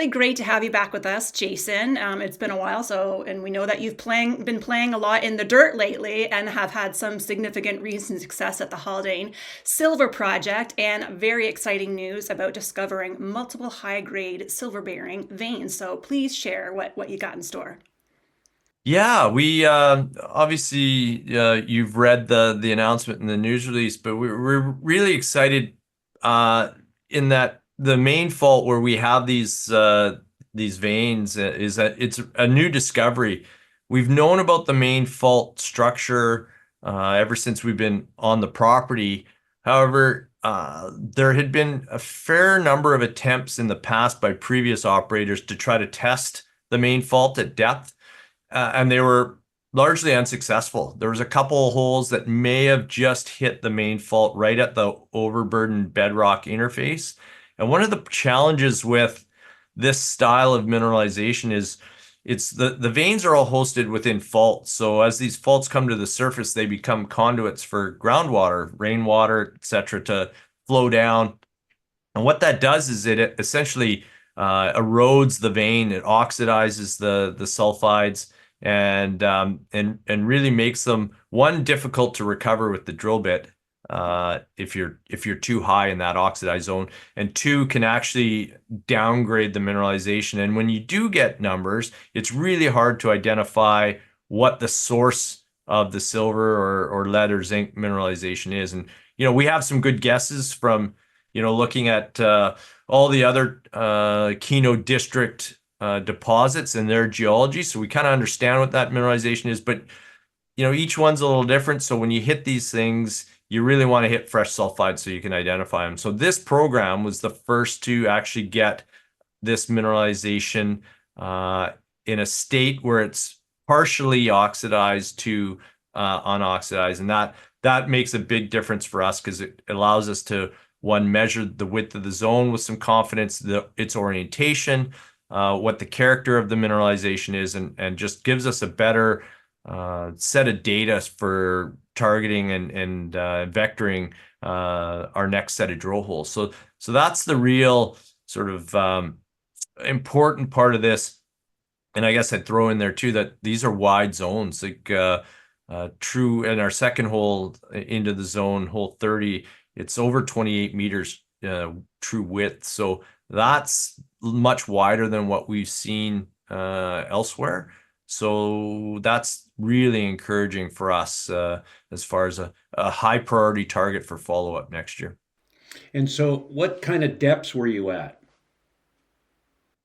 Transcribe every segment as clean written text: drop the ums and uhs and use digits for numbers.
really great to have you back with us, Jason. It's been a while, and we know that you've been playing a lot in the dirt lately and have had some significant recent success at the Haldane Silver Project, and very exciting news about discovering multiple high-grade silver-bearing veins. So please share what you got in store. Yeah, we obviously you've read the announcement in the news release, but we're really excited in that the main fault where we have these veins is that it's a new discovery. We've known about the main fault structure ever since we've been on the property. However, there had been a fair number of attempts in the past by previous operators to try to test the main fault at depth, and they were largely unsuccessful. There was a couple of holes that may have just hit the main fault right at the overburdened bedrock interface. And one of the challenges with this style of mineralization is it's the veins are all hosted within faults. So as these faults come to the surface, they become conduits for groundwater, rainwater, etc., to flow down. And what that does is it essentially erodes the vein, it oxidizes the sulfides, and really makes them, one, difficult to recover with the drill bit if you're too high in that oxidized zone, and two, can actually downgrade the mineralization. And when you do get numbers, it's really hard to identify what the source of the silver or lead or zinc mineralization is. And we have some good guesses from looking at all the other Keno district deposits and their geology. So we kind of understand what that mineralization is, but each one's a little different. So when you hit these things, you really want to hit fresh sulfide so you can identify them. So this program was the first to actually get this mineralization in a state where it's partially oxidized to unoxidized, and that makes a big difference for us because it allows us to, one, measure the width of the zone with some confidence, its orientation, what the character of the mineralization is, and just gives us a better set of data for targeting and vectoring our next set of drill holes. So that's the real sort of important part of this. And I guess I'd throw in there too that these are wide zones. Like true in our second hole into the zone, hole 30, it's over 28 meters true width. So that's much wider than what we've seen elsewhere. So that's really encouraging for us as far as a high priority target for follow-up next year. And so, what kind of depths were you at?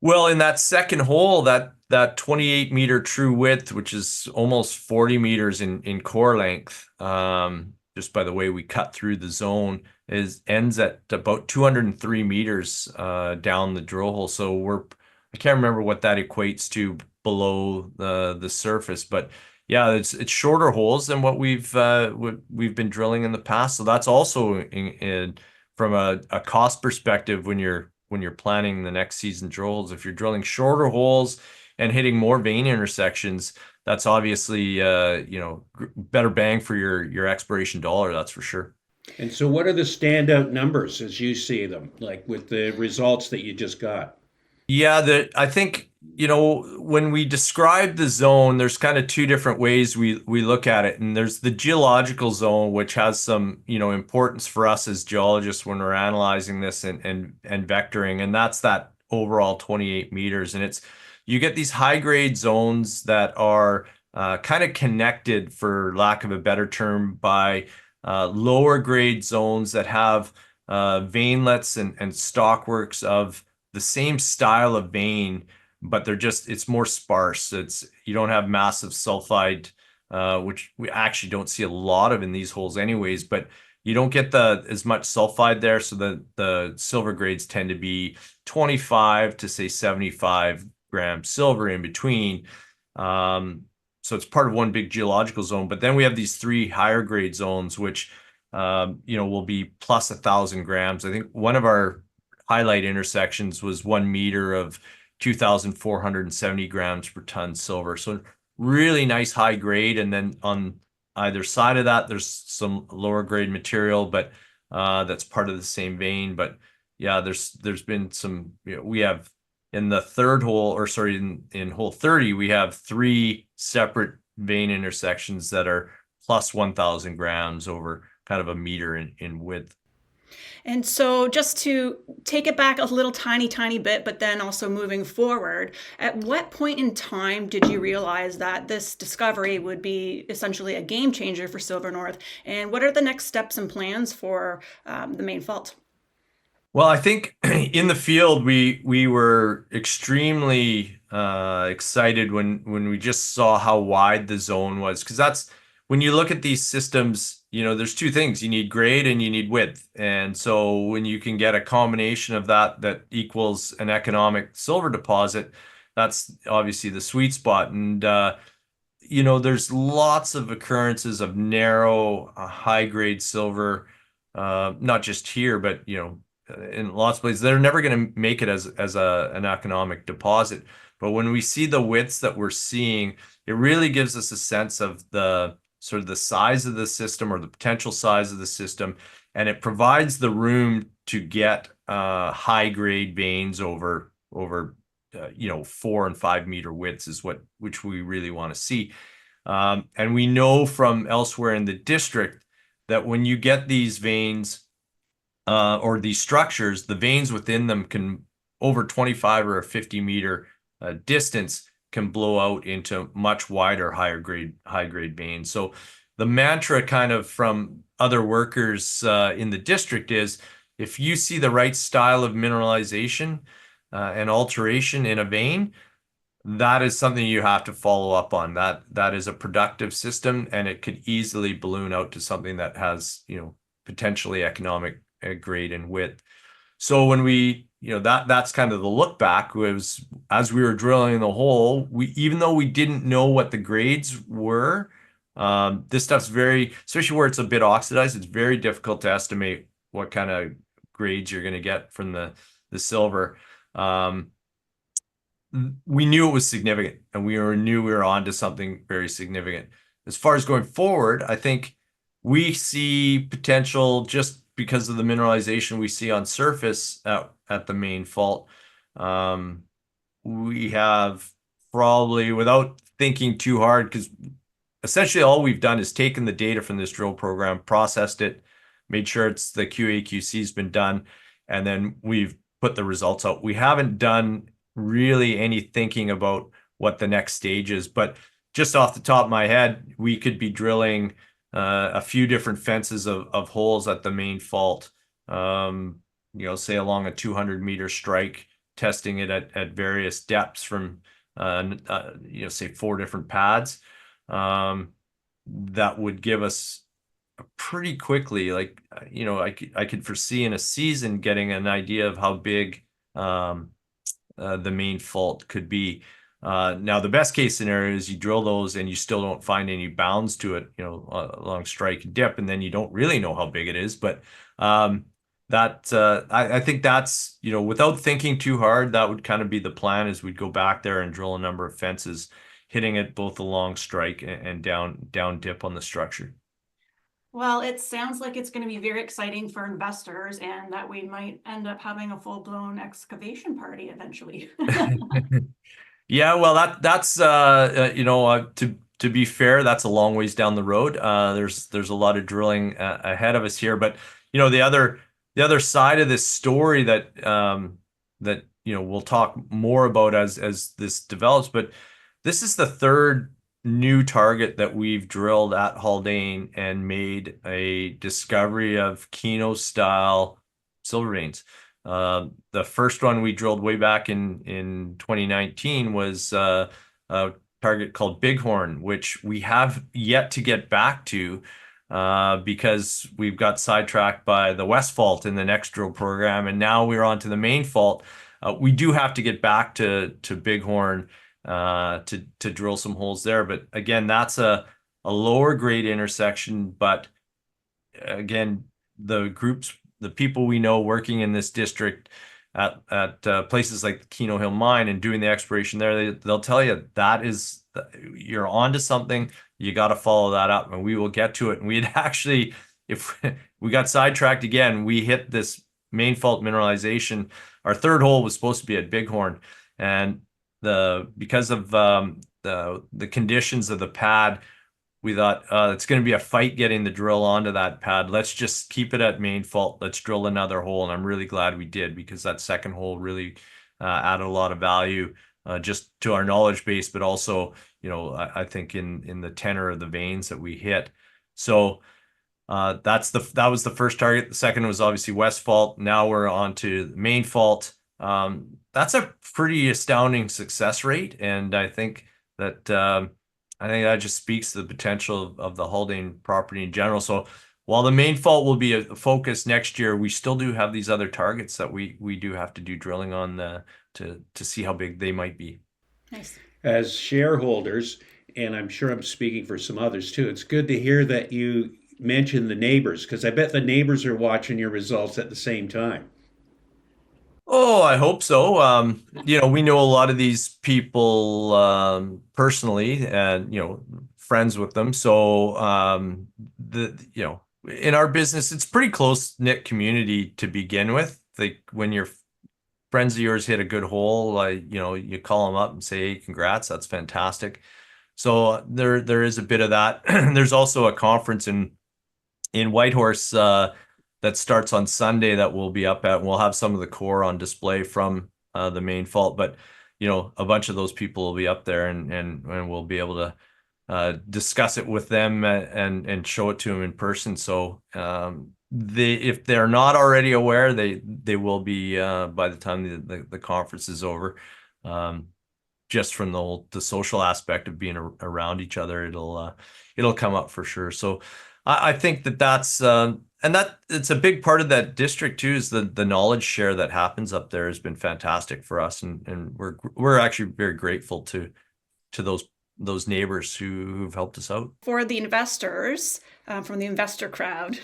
Well, in that second hole, that 28-meter true width, which is almost 40 meters in core length, just by the way we cut through the zone, ends at about 203 meters down the drill hole. So I can't remember what that equates to below the surface, but yeah, it's shorter holes than what we've been drilling in the past. So that's also from a cost perspective when you're planning the next season drills. If you're drilling shorter holes and hitting more vein intersections, that's obviously better bang for your exploration dollar. That's for sure. And so, what are the standout numbers as you see them, like with the results that you just got? Yeah, I think, when we describe the zone, there's kind of two different ways we look at it. And there's the geological zone, which has some, importance for us as geologists when we're analyzing this and vectoring. And that's that overall 28 meters. And you get these high grade zones that are kind of connected, for lack of a better term, by lower grade zones that have veinlets and stockworks of the same style of vein, but it's more sparse. You don't have massive sulfide, which we actually don't see a lot of in these holes anyways, but you don't get as much sulfide there. So the silver grades tend to be 25 to say 75 grams silver in between. So it's part of one big geological zone. But then we have these three higher grade zones, which will be plus 1,000 grams. I think one of our highlight intersections was 1 meter of 2,470 grams per ton silver. So really nice high grade. And then on either side of that, there's some lower grade material, but that's part of the same vein. But yeah, there's been some, we have in the third hole, or sorry, in hole 30, we have 3 separate vein intersections that are plus 1,000 grams over kind of a meter in width. And so, just to take it back a little tiny bit, but then also moving forward, at what point in time did you realize that this discovery would be essentially a game changer for Silver North? And what are the next steps and plans for the main fault? Well, I think in the field we were extremely excited when we just saw how wide the zone was, because that's when you look at these systems, there's 2 things: you need grade and you need width. And so when you can get a combination of that equals an economic silver deposit, that's obviously the sweet spot. And there's lots of occurrences of narrow, high grade silver, not just here, but in lots of places. They're never going to make it as an economic deposit. But when we see the widths that we're seeing, it really gives us a sense of the sort of the size of the system, or the potential size of the system, and it provides the room to get high grade veins over 4 and 5 meter widths is which we really want to see. And we know from elsewhere in the district that when you get these veins or these structures, the veins within them can, over 25 or a 50 meter distance, can blow out into much wider, high grade veins. So the mantra kind of from other workers in the district is, if you see the right style of mineralization and alteration in a vein, that is something you have to follow up on. That is a productive system, and it could easily balloon out to something that has, potentially economic grade and width. So when we, that's kind of the look back, was as we were drilling the hole, even though we didn't know what the grades were, this stuff's especially where it's a bit oxidized, it's very difficult to estimate what kind of grades you're going to get from the silver. We knew it was significant, and we knew we were onto something very significant. As far as going forward, I think we see potential just because of the mineralization we see on surface at the main fault. We have probably, without thinking too hard, because essentially all we've done is taken the data from this drill program, processed it, made sure the QA/QC has been done, and then we've put the results out. We haven't done really any thinking about what the next stage is, but just off the top of my head, we could be drilling a few different fences of holes at the main fault, say along a 200 meter strike, testing it at various depths from, say 4 different pads. That would give us pretty quickly, I could foresee in a season getting an idea of how big the main fault could be. Now, the best case scenario is you drill those and you still don't find any bounds to it, along strike and dip, and then you don't really know how big it is. But I think that's, without thinking too hard, that would kind of be the plan, is we'd go back there and drill a number of fences, hitting it both along strike and down dip on the structure. Well, it sounds like it's going to be very exciting for investors, and that we might end up having a full-blown excavation party eventually. Yeah, well, that's to be fair, that's a long ways down the road. There's a lot of drilling ahead of us here, but the other side of this story that we'll talk more about as this develops. But this is the 3rd new target that we've drilled at Haldane and made a discovery of Keno style silver veins. The first one we drilled way back in 2019 was a target called Bighorn, which we have yet to get back to because we've got sidetracked by the West Fault in the next drill program, and now we're on to the main fault. We do have to get back to Bighorn to drill some holes there. But again, that's a lower grade intersection. But again, the people we know working in this district at places like the Keno Hill mine and doing the exploration there, they'll tell you you're onto something. You got to follow that up, and we will get to it. And we'd actually, if we got sidetracked again, we hit this main fault mineralization. Our 3rd hole was supposed to be at Bighorn, And because of the conditions of the pad, we thought it's going to be a fight getting the drill onto that pad. Let's just keep it at main fault. Let's drill another hole. And I'm really glad we did, because that second hole really added a lot of value just to our knowledge base, but also, I think in the tenor of the veins that we hit. So that was the first target. The second was obviously west fault. Now we're on to the main fault. That's a pretty astounding success rate, and I think that just speaks to the potential of the Haldane property in general. So while the main fault will be a focus next year, we still do have these other targets that we do have to do drilling on to see how big they might be. Nice. As shareholders, and I'm sure I'm speaking for some others too, it's good to hear that you mention the neighbors, because I bet the neighbors are watching your results at the same time. Oh, I hope so. We know a lot of these people personally, and friends with them. So in our business, it's pretty close-knit community to begin with. Like when your friends of yours hit a good hole, you call them up and say, "Hey, congrats, that's fantastic." So there is a bit of that. There's also a conference in Whitehorse that starts on Sunday that we'll be up at, and we'll have some of the core on display from the main fault. But a bunch of those people will be up there, and we'll be able to discuss it with them and show it to them in person. So if they're not already aware, they will be by the time the conference is over. Just from the social aspect of being around each other, it'll come up for sure. So I think that's and that it's a big part of that district too, is the knowledge share that happens up there has been fantastic for us, and we're actually very grateful to those neighbors who've helped us out. For the investors, from the investor crowd,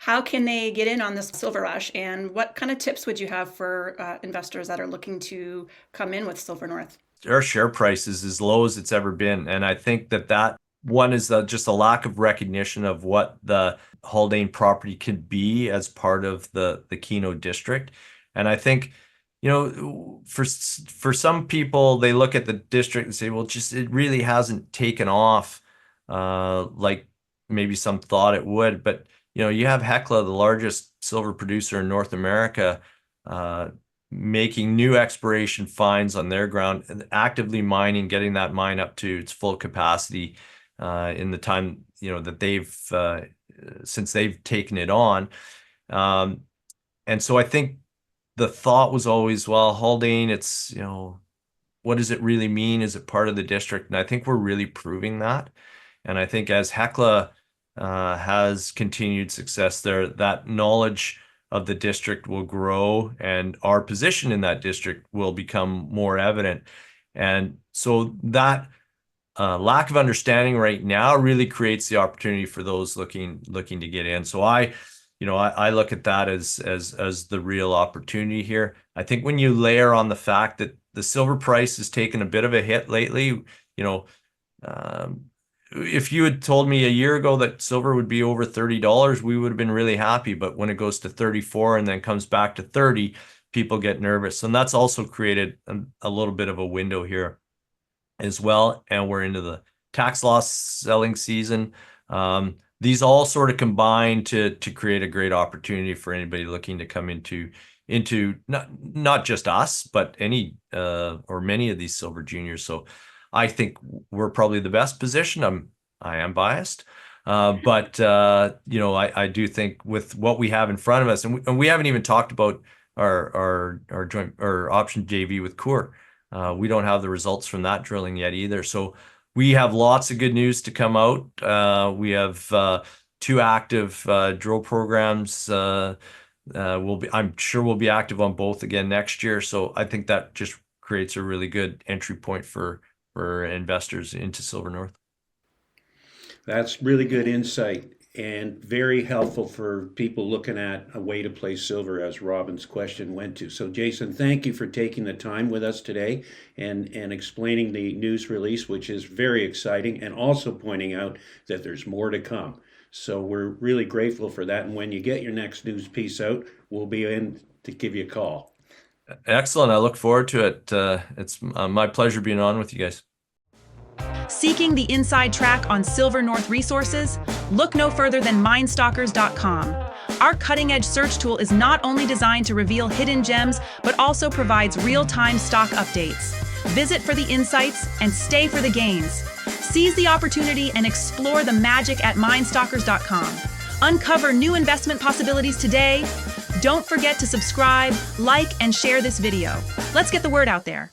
how can they get in on this silver rush, and what kind of tips would you have for investors that are looking to come in with Silver North? Our share price is as low as it's ever been, and I think that one is just a lack of recognition of what the Haldane property could be as part of the Keno district. And I think, for some people, they look at the district and say, well, it really hasn't taken off like maybe some thought it would. But you have 𝘁𝗏𝗏, the largest silver producer in North America, making new exploration finds on their ground and actively mining, getting that mine up to its full capacity in the time that they've since they've taken it on. And so I think the thought was always, well, Haldane, it's what does it really mean? Is it part of the district? And I think we're really proving that. And I think as 𝘁𝗏𝗏 has continued success there, that knowledge of the district will grow, and our position in that district will become more evident. And so that lack of understanding right now really creates the opportunity for those looking to get in. So I look at that as the real opportunity here. I think when you layer on the fact that the silver price has taken a bit of a hit lately, if you had told me a year ago that silver would be over $30, we would have been really happy. But when it goes to 34 and then comes back to 30, people get nervous. And that's also created a little bit of a window here as well. And we're into the tax loss selling season. These all sort of combine to create a great opportunity for anybody looking to come into not just us, but any or many of these silver juniors. So I think we're probably the best position. I am biased, but I do think with what we have in front of us, and we haven't even talked about our joint or option JV with 𝘁𝗏𝗏. We don't have the results from that drilling yet either. So we have lots of good news to come out. We have 2 active drill programs. I'm sure we'll be active on both again next year. So I think that just creates a really good entry point for investors into Silver North. That's really good insight and very helpful for people looking at a way to play silver, as Robin's question went to. So Jason, thank you for taking the time with us today and explaining the news release, which is very exciting, and also pointing out that there's more to come. So we're really grateful for that. And when you get your next news piece out, we'll be in to give you a call. Excellent. I look forward to it. It's my pleasure being on with you guys. Seeking the inside track on Silver North resources? Look no further than minestalkers.com. Our cutting-edge search tool is not only designed to reveal hidden gems, but also provides real-time stock updates. Visit for the insights and stay for the gains. Seize the opportunity and explore the magic at minestalkers.com. Uncover new investment possibilities today. Don't forget to subscribe, like, and share this video. Let's get the word out there.